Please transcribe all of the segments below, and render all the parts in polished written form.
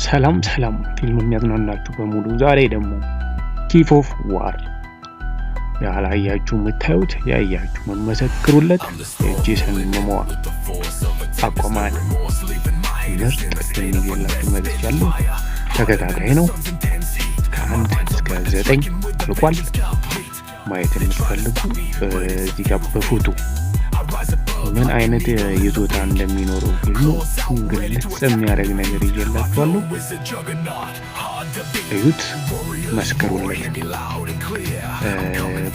ሰላም ፊልም የሚያዝናናችሁ በሙሉ ዛሬ ደግሞ ቺፍ ኦፍ ዋር ያላያችሁ የምታዩት ያያችሁ መመሰክሩለት የጄሰን ሞሞአ አቋማን ምርጥ ፊልም ይዤላችሁ መጥቻለሁ። ተከታታይ ነው። ከ1 እስከ 9 አልቋል። ማየት የምትፈልጉ እዚህ ጋር በፎቶ ምን አይነት ይዞታ እንደሚኖረው ፊልሙ ግልጽ የሚያደርግ ነገር ይዤላችኋለሁ። እዩት፣ መስክሩለት።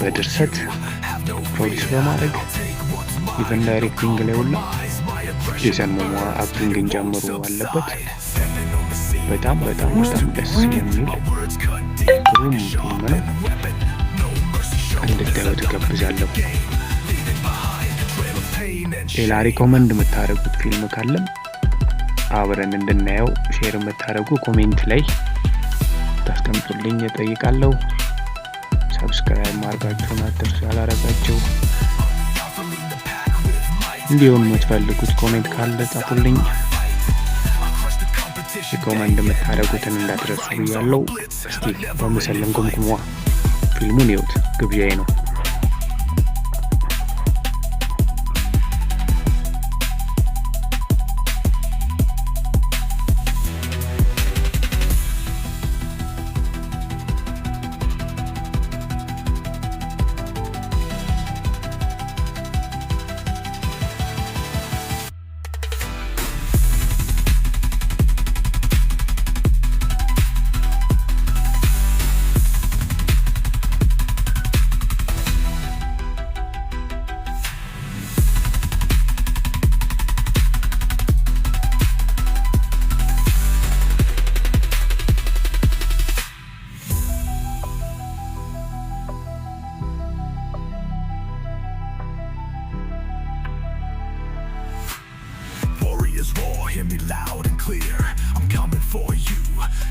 በድርሰት ፕሮዲስ በማድረግ ኢቨን ዳይሬክቲንግ ላይ ሁላ ጄሰን ሞሞአ አክቲንግን ጨምሮ አለበት። በጣም ደስ የሚል ግሩም ፊልም ነው። እንድታዩት እጋብዛለሁ። ሌላ ሪኮመንድ የምታደርጉት ፊልም ካለም አብረን እንድናየው ሼር የምታደርጉ ኮሜንት ላይ ታስቀምጡልኝ እጠይቃለሁ። ሰብስክራይብ ማድረጋችሁን አትርሱ ያላረጋችሁ። እንዲሁም የምትፈልጉት ኮሜንት ካለ ጻፉልኝ። ሪኮመንድ የምታደርጉትን እንዳትረሱ ብያለሁ። እስቲ በምስልን ጉምጉሟ ፊልሙን ይዩት፣ ግብዣዬ ነው። Hear me loud and clear, I'm coming for you,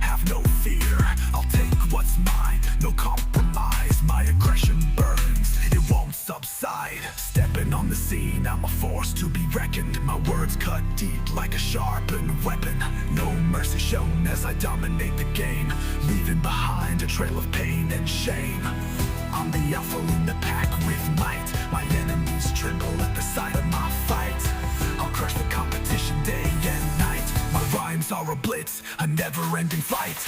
have no fear. I'll take what's mine, no compromise. My aggression burns, it won't subside. Stepping on the scene, I'm a force to be reckoned. My words cut deep like a sharpened weapon. No mercy shown as I dominate the game, leaving behind a trail of pain and shame. I'm the alpha in the pack with might. My enemies tremble at the sight of my fight. I'll crush the competition day and night. My rhymes are a blitz, a never-ending fight.